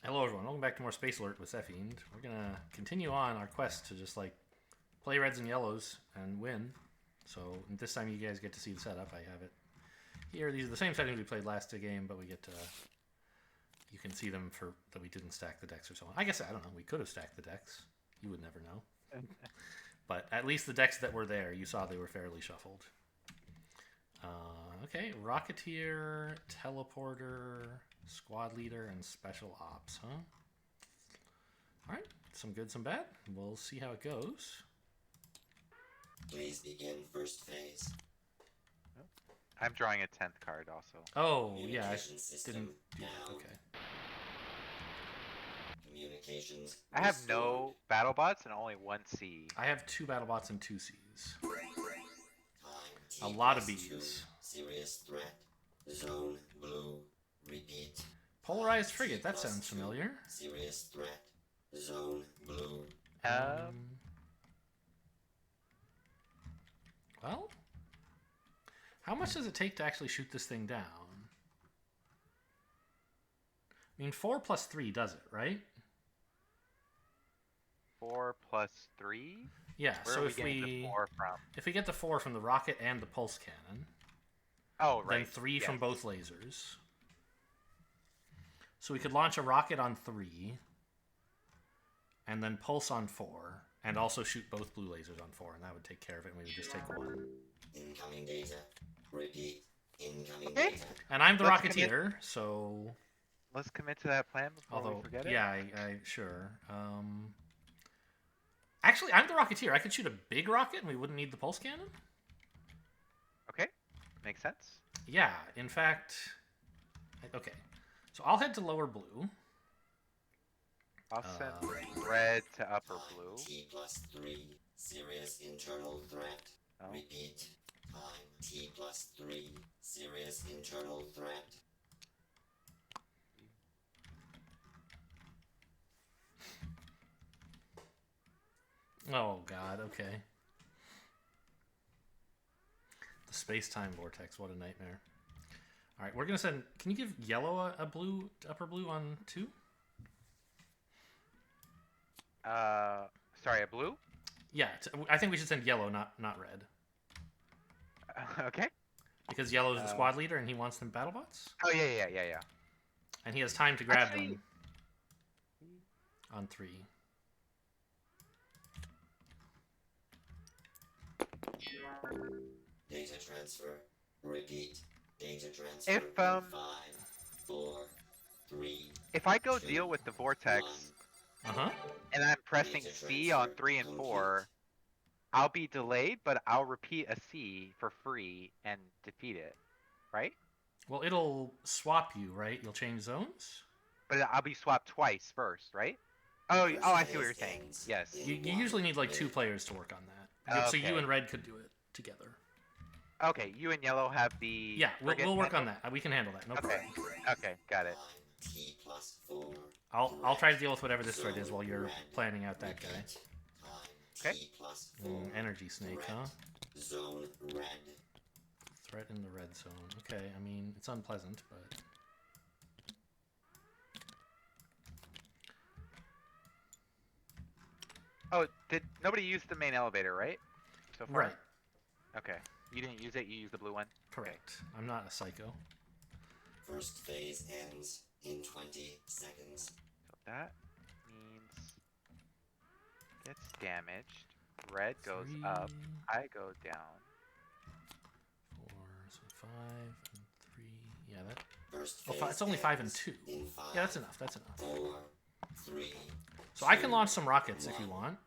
Hello everyone, welcome back to more Space Alert with Cephiend. We're gonna continue on our quest to just like play reds and yellows and win. So this time you guys get to see the setup. I have it here. These are the same settings we played last game, but we get to you can see them for that we didn't stack the decks or so on. I guess I don't know. We could have stacked the decks. You would never know. But at least the decks that were there, you saw they were fairly shuffled. Okay, Rocketeer, Teleporter, Squad Leader, and Special Ops, huh? Alright, some good, some bad. We'll see how it goes. Please begin first phase. I'm drawing a 10th card also. Oh, yeah, I Communication system didn't do down. that. Okay. Communications I have restored. no battle bots and only one C. I have 2 battle bots and 2 Cs. Time A lot of T+2. Bs. Serious threat. Zone blue. Repeat. Polarized Frigate, that T+2. sounds familiar. Serious threat. Zone blue. Well, how much does it take to actually shoot this thing down? I mean, 4 plus 3 does it, right? 4 plus 3? Yeah, Where so are we if getting the 4 from? if we get the 4 from the rocket and the pulse cannon, Oh, right. then 3 yes. from both lasers. So we could launch a rocket on 3, and then pulse on 4, and also shoot both blue lasers on 4, and that would take care of it, and we would just take 1. Incoming data. Repeat. Incoming Okay. data. And I'm the Let's Rocketeer, so... Let's commit to that plan before Although, we forget it. yeah, I sure. Actually, I'm the Rocketeer. I could shoot a big rocket, and we wouldn't need the pulse cannon. Okay. Makes sense. Yeah, in fact... Okay, so I'll head to lower blue. I'll send red to upper blue. T+3. Serious internal threat. Oh. Repeat. Time T+3. Serious internal threat. Oh, God, okay. The space-time vortex, what a nightmare. Alright, we're going to send... Can you give yellow a blue, upper blue on 2? Sorry, a blue? Yeah, I think we should send yellow, not red. Okay. Because yellow is the squad leader, and he wants them battle bots. Oh, yeah. And he has time to grab Actually- them on 3. Data transfer. Repeat. Data transfer. If, in 5, 4, 3. If I go deal with the vortex Uh-huh. and I'm pressing C on 3 and 4, I'll be delayed, but I'll repeat a C for free and defeat it, right? Well, it'll swap you, right? You'll change zones? But I'll be swapped twice first, right? Oh, I see what you're saying. Yes. You usually need like 2 players to work on that. So you Okay. and red could do it together. Okay, you and yellow have the. Yeah, frigate we'll work on handle? that. We can handle that. No Okay. problem. Okay, got it. T+4. I'll try to deal with whatever this threat is while you're planning out that guy. Okay. T+4. Energy snake, huh? Zone red. Threat in the red zone. Okay, I mean, it's unpleasant, but... Oh, did nobody use the main elevator, right? So far? Right, Okay. You didn't use it, you used the blue one? correct. I'm not a psycho. First phase ends in 20 seconds. So that means gets damaged. Red goes up. 3, I go down. 4, so 5 and 3. Yeah, that... First Oh, phase it's only 5 and ends 2. in 5, Yeah, that's enough, that's enough. 4, 3. So I can launch some rockets if you want,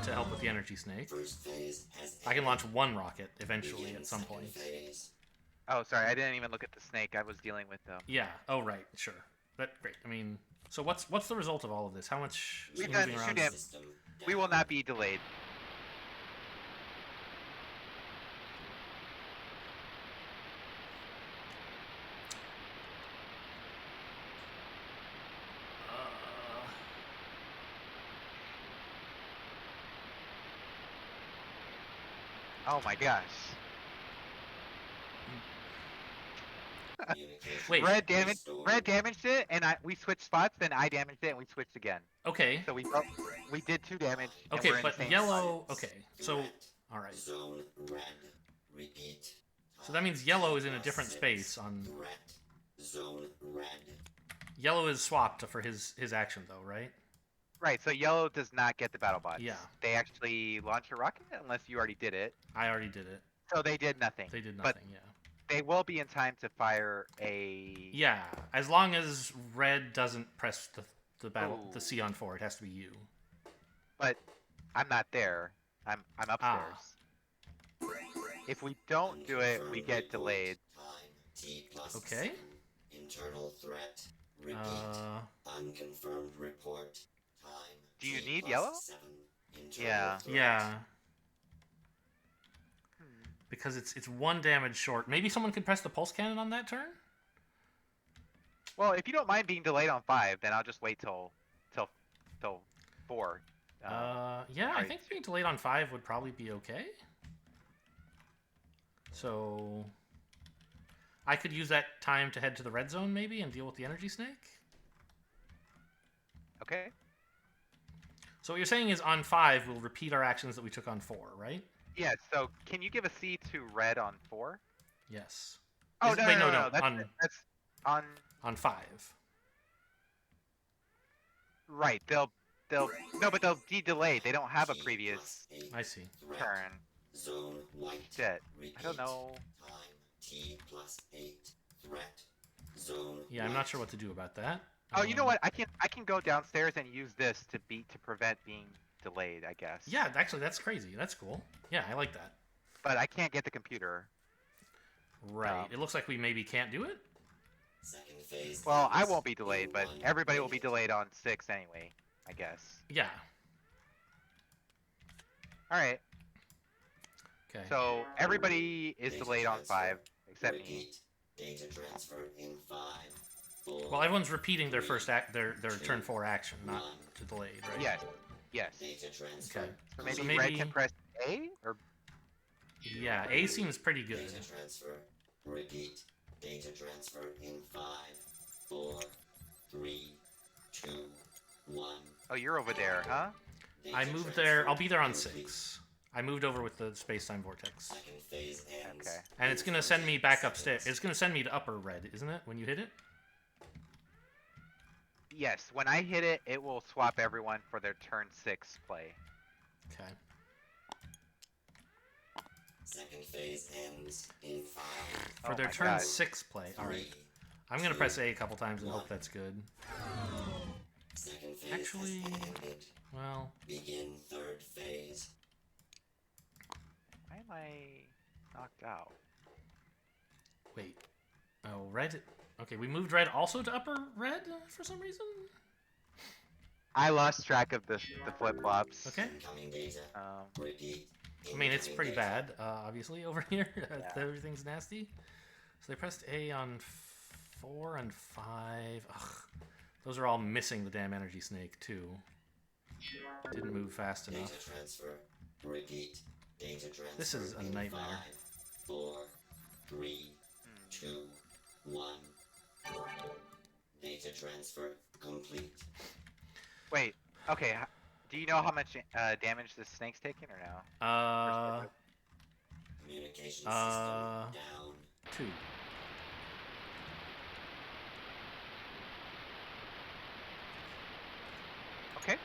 to help with the energy snake. First phase has I can ended. launch 1 rocket eventually Begin at some second point. phase. Oh, sorry, I didn't even look at the snake. I was dealing with the. Yeah. Oh, right. Sure. But great. I mean, so what's the result of all of this? How much We've moving done around? 2 damage. System We will down. not be delayed. Oh my gosh. Wait. Red damaged it, and we switched spots. Then I damaged it, and we switched again. Okay. So we did 2 damage. And Okay, we're in but the same yellow. spot. Okay, so all right. Zone red. Repeat. So that means yellow is in a different space on. Threat. Zone red. Yellow is swapped for his action though, right? Right. So yellow does not get the battle bots. Yeah. They actually launch a rocket unless you already did it. I already did it. So they did nothing. They did But nothing. Yeah. they will be in time to fire a. Yeah, as long as red doesn't press the Ooh. C on 4, it has to be you. But I'm not there. I'm upstairs. If we don't do it, we get delayed. Okay. Internal threat. Repeat. Unconfirmed report. Time. Do you T need plus yellow? 7. Internal Yeah. threat. Yeah. Because it's 1 damage short. Maybe someone could press the pulse cannon on that turn? Well, if you don't mind being delayed on 5, then I'll just wait till 4. Yeah, I alright. think being delayed on 5 would probably be okay. So I could use that time to head to the red zone maybe and deal with the energy snake. Okay. So what you're saying is on 5 we'll repeat our actions that we took on 4, right? Yeah. So can you give a C to red on 4? Yes. Oh Is- no, wait, no, no, no, no, That's on on 5. right. They'll but they'll be delayed. They don't have a previous I see. turn. Zone white. Shit. Repeat. I don't know. Time. T plus 8. Threat. Zone. Yeah, I'm not sure what to do about that. Oh, you know what? I can go downstairs and use this to prevent being delayed, I guess. Yeah, actually, that's crazy. That's cool. Yeah, I like that. But I can't get the computer. Right. It looks like we maybe can't do it. Second phase. Well, I ends won't be delayed, in but 1 everybody will be minute. delayed on 6 anyway, I guess. Yeah. All right. Okay. So everybody is Data delayed on transfer. 5 except me. Repeat. Data transfer in 5. 4. Well, everyone's repeating their first their turn 4 action, not to delayed, right? Yes. Yes. Data transfer. Okay. So maybe, So red maybe- can press A or Yeah, A seems pretty good. Data transfer. Repeat. Data transfer in 5. 4. 3. 2. 1. oh, you're over there, huh? Data I moved transfer there. I'll be there on complete. 6. I moved over with the space-time vortex. Second phase ends. Okay. And it's going to send me back upstairs. It's going to send me to upper red, isn't it, when you hit it? Yes. When I hit it, it will swap everyone for their turn 6 play. Okay. Second phase ends in 5. For Oh their my turn God. 6 play. All right. 3. I'm going to press A a couple times and hope that's good. Second phase Actually- has ended. Well, Begin third phase. Why am I knocked out? wait. Oh, red. Okay, we moved red also to upper red for some reason? I lost track of the flip-flops. Okay. Incoming data. Repeat. I mean, it's Incoming pretty data. bad, obviously, over here. Yeah. Everything's nasty. So they pressed A on 4 and 5. Ugh. Those are all missing the damn energy snake, too. Didn't move fast enough. Data transfer. Repeat. Data transfer. This is a in nightmare. 5, 4, 3, 2, 1. Data transfer complete. Wait. Okay. Do you know how much damage this snake's taking or no? Communication system Uh, down. 2. Okay.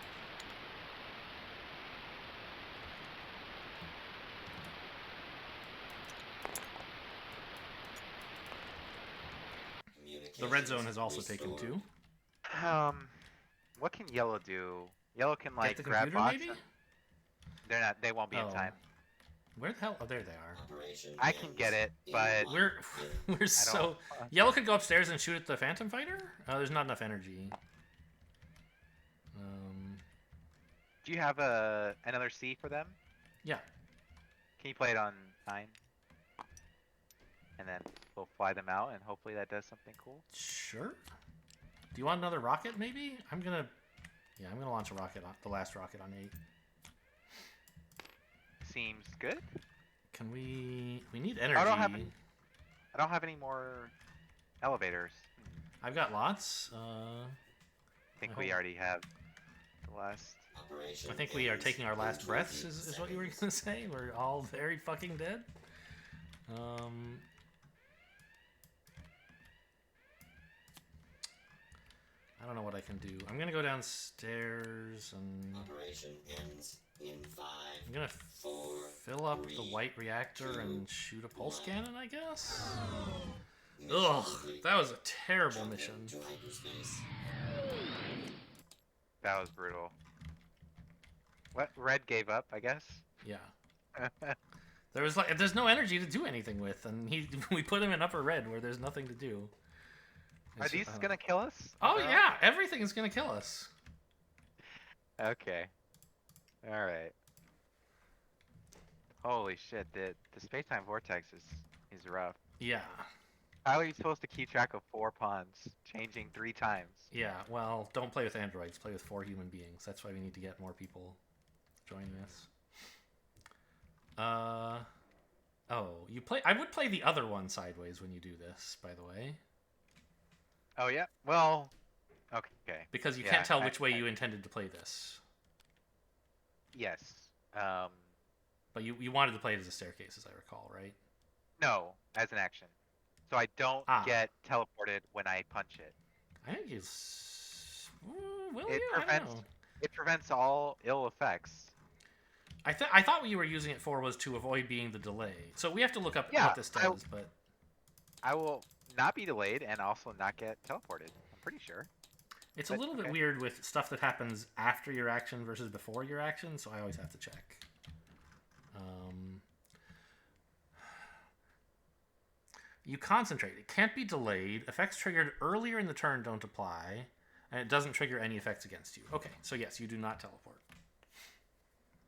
The red zone has also Communications taken 2. restored. What can yellow do? Yellow can Get like the grab computer, bots. maybe? They're not. They won't be in Oh. time. Where the hell? Oh, there they are. Operation I can get it, ends in but 1 We're minute. we're so yellow could go upstairs and shoot at the phantom fighter. There's not enough energy. Do you have another C for them? Yeah. Can you play it on 9? And then we'll fly them out, and hopefully that does something cool. Sure. Do you want another rocket? Maybe I'm gonna launch a rocket on the last rocket on 8. Seems good. Can we? We need energy. I don't have any more Elevators. I've got lots. I think I we hope- already have the last. Operation I think we are ends taking our in last 20 breaths, is what you were seconds. going to say? We're all very fucking dead? I don't know what I can do. I'm going to go downstairs and... Operation ends in 5, I'm going to 4, fill up the 3, white reactor 2, and shoot a pulse 1. cannon, I guess? Mission Ugh, complete. that was a terrible Jump mission. into hyperspace. That was brutal. What? Red gave up, I guess. Yeah. There's no energy to do anything with, and we put him in upper red where there's nothing to do. Are these gonna kill us? Oh yeah, everything is gonna kill us. Okay. All right. Holy shit! The space-time vortex is rough. Yeah. How are you supposed to keep track of 4 pawns changing 3 times? Yeah, well, don't play with androids. Play with 4 human beings. That's why we need to get more people joining us. Oh, you play... I would play the other one sideways when you do this, by the way. Oh yeah. Well. Okay. Because you Yeah, can't tell which way you intended to play this. Yes. But you wanted to play it as a staircase, as I recall, right? No, as an action. So I don't get teleported when I punch it. I think it's... Will It you? I don't prevents know. it prevents all ill effects. I thought what you were using it for was to avoid being the delay. So we have to look up Yeah, what this does, but... I will not be delayed and also not get teleported. I'm pretty sure. It's a little bit weird with stuff that happens after your action versus before your action, so I always have to check. You concentrate. It can't be delayed. Effects triggered earlier in the turn don't apply, and it doesn't trigger any effects against you. Okay, so yes, you do not teleport.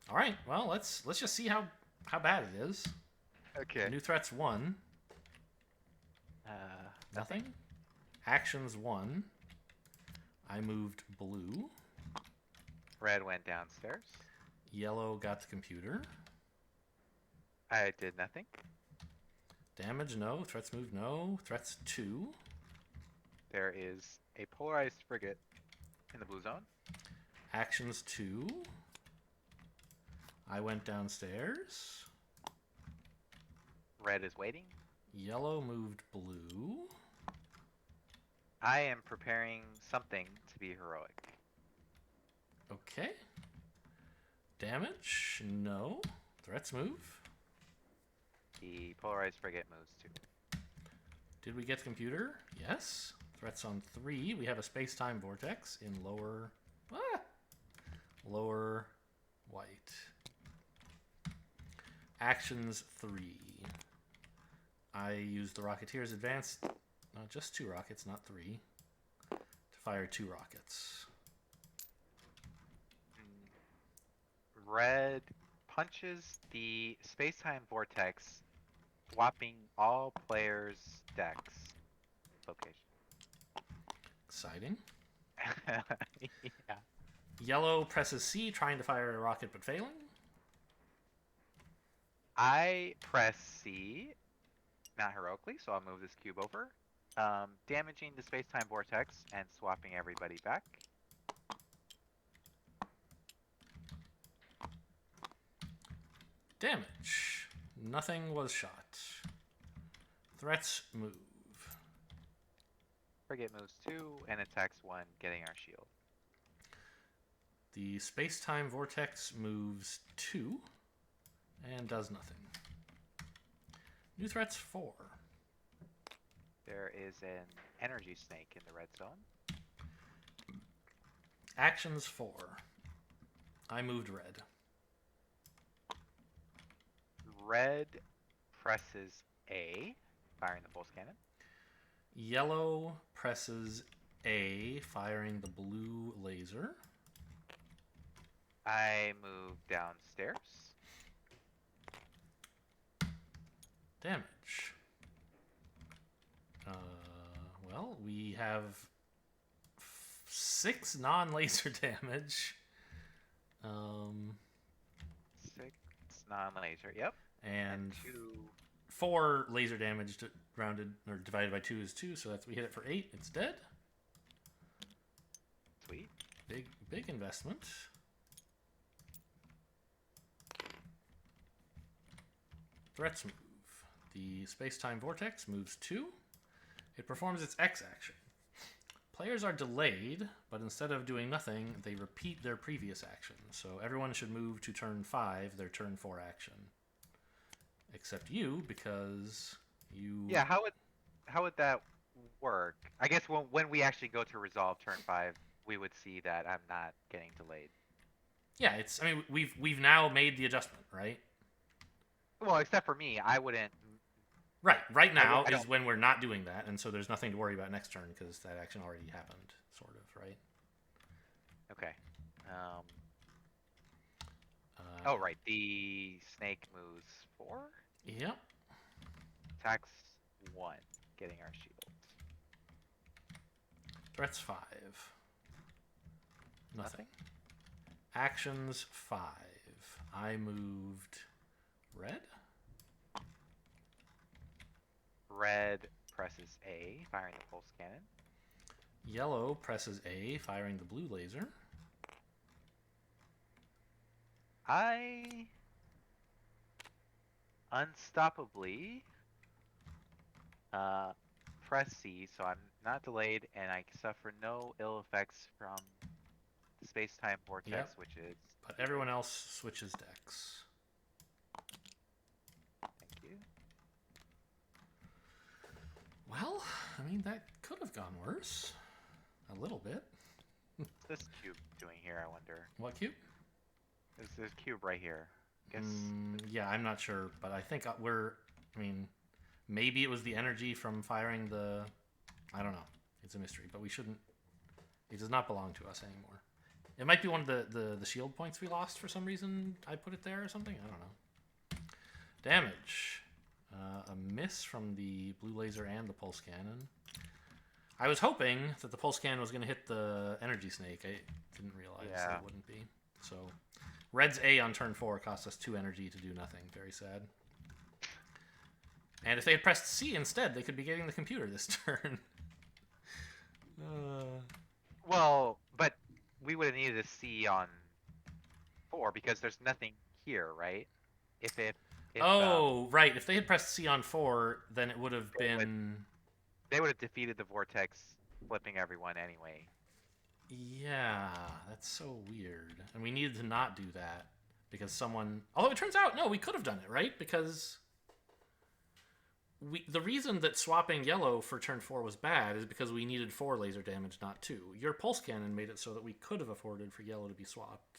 All right, well, let's just see how bad it is. Okay. New threats 1. Nothing. Actions 1. I moved blue. Red went downstairs. Yellow got the computer. I did nothing. Damage, no. Threats move, no. Threats 2. There is a polarized frigate in the blue zone. Actions 2. I went downstairs. Red is waiting. Yellow moved blue. I am preparing something to be heroic. Okay. Damage, no. Threats move. The polarized frigate moves too. Did we get computer? Yes. Threats on 3. We have a space-time vortex in lower... Lower white. Actions 3. I used the Rocketeer's advanced... just 2 rockets, not 3. To fire 2 rockets. Red punches the space-time vortex, swapping all players' decks location. Exciting. Yeah. Yellow presses C, trying to fire a rocket but failing. I press C, not heroically, so I'll move this cube over, damaging the space-time vortex and swapping everybody back. Damage. Nothing was shot. Threats move. Frigate moves 2 and attacks 1, getting our shield. The space-time vortex moves 2 and does nothing. New threats 4. There is an energy snake in the red zone. Actions 4. I moved red. Red presses A, firing the pulse cannon. Yellow presses A, firing the blue laser. I move downstairs. Damage. Well, we have 6 non-laser damage. 6 non-laser, yep. And 2 4 laser damage rounded or divided by 2 is 2, so we hit it for 8. It's dead. Sweet. Big investment. Threats move. The space-time vortex moves 2. It performs its X action. Players are delayed, but instead of doing nothing, they repeat their previous action. So everyone should move to turn 5, their turn 4 action. Except you, because you... Yeah, how would that work? I guess when we actually go to resolve turn 5, we would see that I'm not getting delayed. Yeah, it's. I mean, we've now made the adjustment, right? Well, except for me, I wouldn't. Right. Right now I is don't- when we're not doing that, and so there's nothing to worry about next turn because that action already happened, sort of, right? Okay. Uh, Oh, right. The snake moves 4. Yep. Attacks 1, getting our shields. Threats 5. Nothing. Actions 5. I moved red. Red presses A, firing the pulse cannon. Yellow presses A, firing the blue laser. I unstoppably press C, so I'm not delayed, and I suffer no ill effects from the space-time vortex, Yep. which is. But everyone else switches decks. Thank you. Well, I mean, that could have gone worse. A little bit. What's this cube doing here, I wonder? What cube? There's this cube right here. Guess. Yeah, I'm not sure, but I think I mean, maybe it was the energy from firing the... I don't know. It's a mystery, but we shouldn't... It does not belong to us anymore. It might be one of the shield points we lost for some reason. I put it there or something. I don't know. Damage. A miss from the blue laser and the pulse cannon. I was hoping that the pulse cannon was going to hit the energy snake. I didn't realize that it wouldn't be. So, red's A on turn 4 cost us 2 energy to do nothing. Very sad. And if they had pressed C instead, they could be getting the computer this turn. Well, but we would have needed a C on 4 because there's nothing here, right? If right. If they had pressed C on 4, then it would have been... They would have defeated the vortex, flipping everyone anyway. Yeah, that's so weird. And we needed to not do that because someone... Although it turns out, no, we could have done it, right? Because the reason that swapping yellow for turn 4 was bad is because we needed 4 laser damage, not 2. Your pulse cannon made it so that we could have afforded for yellow to be swapped.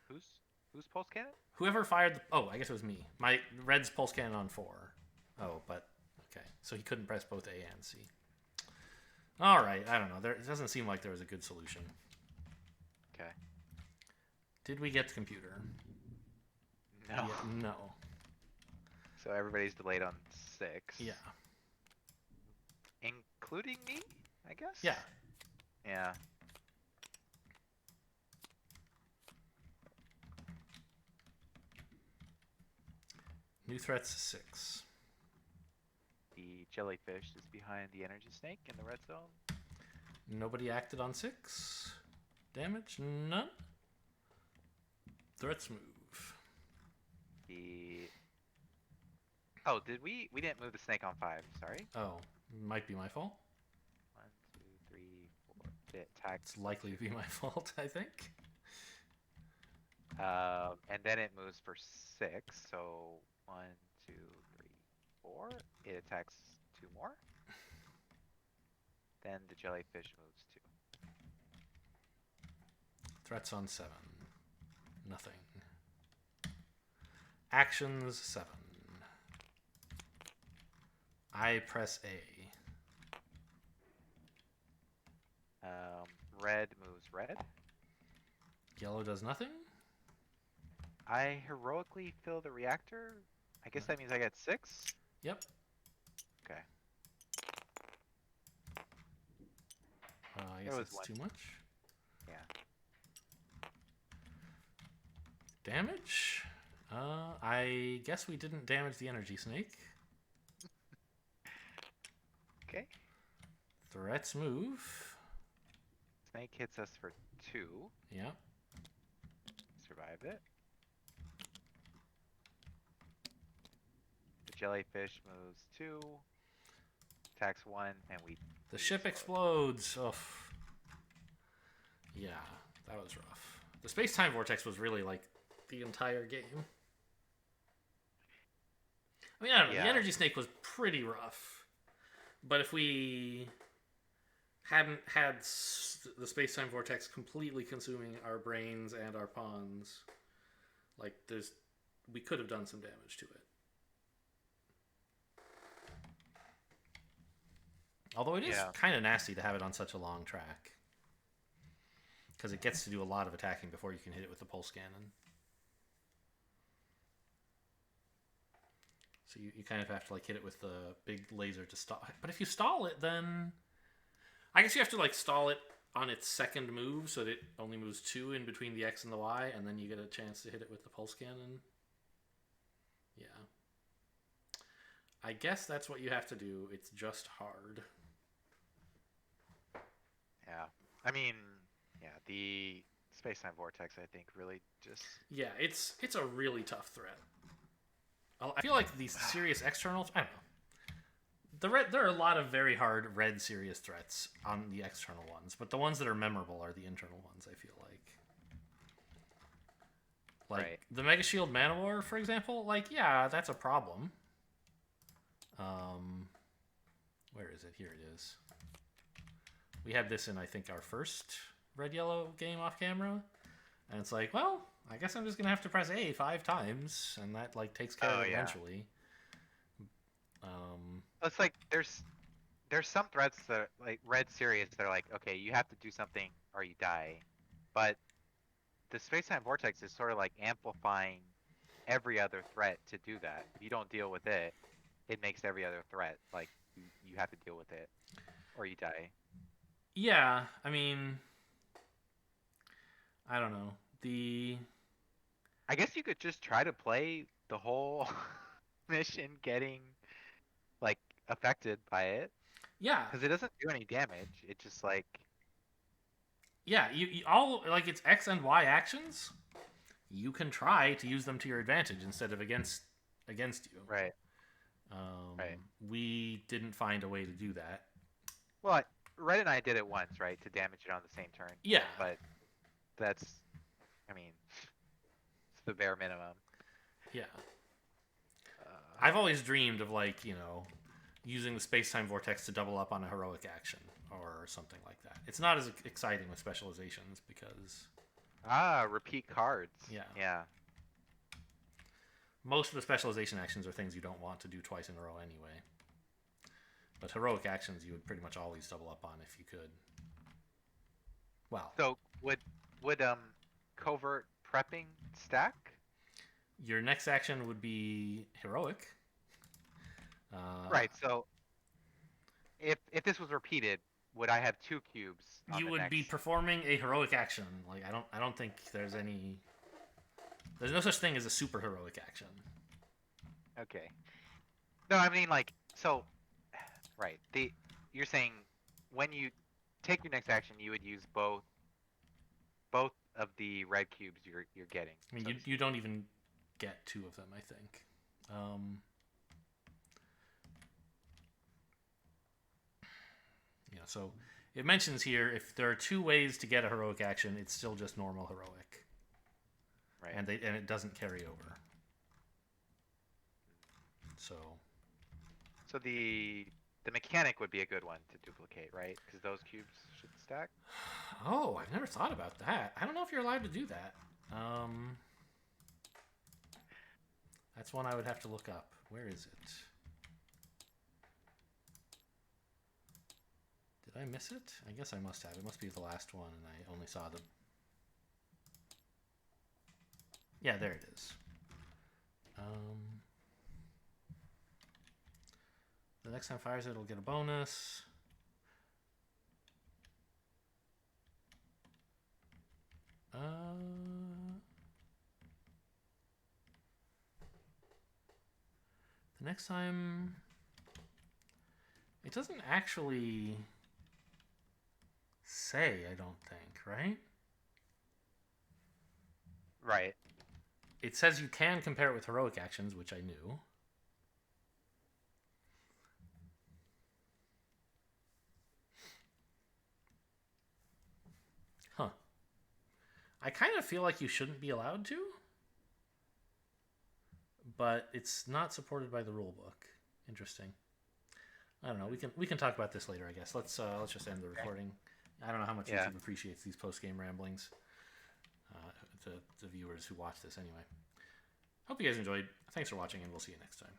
Whose pulse cannon? Whoever fired the... Oh, I guess it was me. My red's pulse cannon on 4. Oh, but... Okay, so he couldn't press both A and C. All right, I don't know. It doesn't seem like there was a good solution. Okay. Did we get the computer? No. Yeah, no. So everybody's delayed on 6. Yeah. Including me, I guess? Yeah. Yeah. New threats 6. The jellyfish is behind the energy snake in the red zone. Nobody acted on 6. Damage? None. Threats move. Oh, did we didn't move the snake on 5, sorry. Oh, might be my fault. 1, 2, 3, 4. It attacks. It's likely to be my fault, I think. And then it moves for 6, so 1, 2, 3, 4. It attacks 2 more. Then the jellyfish moves 2. Threats on 7. Nothing. Actions 7. I press A. Red moves red. Yellow does nothing. I heroically fill the reactor. I guess that means I get 6. Yep. Okay. I guess was it's one. too much. Yeah. Damage. I guess we didn't damage the energy snake. Okay. Threats move. Snake hits us for 2. Yeah. Survived it. The jellyfish moves 2. Attacks 1, and we... The ship explodes. Oh. Yeah, that was rough. The space-time vortex was really like the entire game. I mean, I don't know. Yeah. The energy snake was pretty rough. But if we hadn't had the space-time vortex completely consuming our brains and our pawns, like we could have done some damage to it. Although it is kind of nasty to have it on such a long track. Because it gets to do a lot of attacking before you can hit it with the pulse cannon. So you kind of have to like hit it with the big laser to stall. But if you stall it, then... I guess you have to like stall it on its second move so that it only moves 2 in between the X and the Y, and then you get a chance to hit it with the pulse cannon. Yeah. I guess that's what you have to do. It's just hard. Yeah. I mean, yeah, the space-time vortex, I think, really just... Yeah, it's a really tough threat. I feel like these serious externals... I don't know. There are a lot of very hard red serious threats on the external ones, but the ones that are memorable are the internal ones, I feel like. Like, the Mega Shield Manowar, for example, like, yeah, that's a problem. Where is it? Here it is. We had this in, I think, our first red-yellow game off camera. And it's like, well, I guess I'm just going to have to press A 5 times, and that, like, takes care of it eventually. It's like, there's some threats that are, like, red serious, that are like, okay, you have to do something or you die. But the space-time vortex is sort of like amplifying every other threat to do that. If you don't deal with it, it makes every other threat, like, you have to deal with it or you die. Yeah, I mean, I don't know. I guess you could just try to play the whole mission getting, like, affected by it. Yeah. Because it doesn't do any damage. It just, like... Yeah, you all, like, it's X and Y actions. You can try to use them to your advantage instead of against you. Right. We didn't find a way to do that. Well, Red and I did it once, right? To damage it on the same turn. Yeah. But that's... I mean... It's the bare minimum. Yeah. I've always dreamed of, like, you know, using the space-time vortex to double up on a heroic action or something like that. It's not as exciting with specializations because... repeat cards. Yeah. Yeah. Most of the specialization actions are things you don't want to do twice in a row anyway. But heroic actions you would pretty much always double up on if you could. Well... So, would covert prepping stack? Your next action would be heroic. Right, so... If this was repeated, would I have 2 cubes on you the would next... be performing a heroic action. Like, I don't think there's any... There's no such thing as a super heroic action. Okay. No, I mean, like, so... Right, you're saying when you take your next action, you would use both of the red cubes you're getting. I mean, you don't even get 2 of them, I think. Yeah, so it mentions here if there are 2 ways to get a heroic action, it's still just normal heroic. Right. And it doesn't carry over. So the mechanic would be a good one to duplicate, right? Because those cubes should stack. Oh, I've never thought about that. I don't know if you're allowed to do that. That's one I would have to look up. Where is it? Did I miss it? I guess I must have. It must be the last one, and I only saw the... Yeah, there it is. The next time fires it'll get a bonus. Next time, it doesn't actually say, I don't think, right? Right. It says you can compare it with heroic actions, which I knew. Huh. I kind of feel like you shouldn't be allowed to, but it's not supported by the rule book. Interesting. I don't know. We can talk about this later, I guess. Let's just end the recording. I don't know how much Yeah. YouTube appreciates these post game ramblings. The viewers who watch this anyway. Hope you guys enjoyed. Thanks for watching, and we'll see you next time.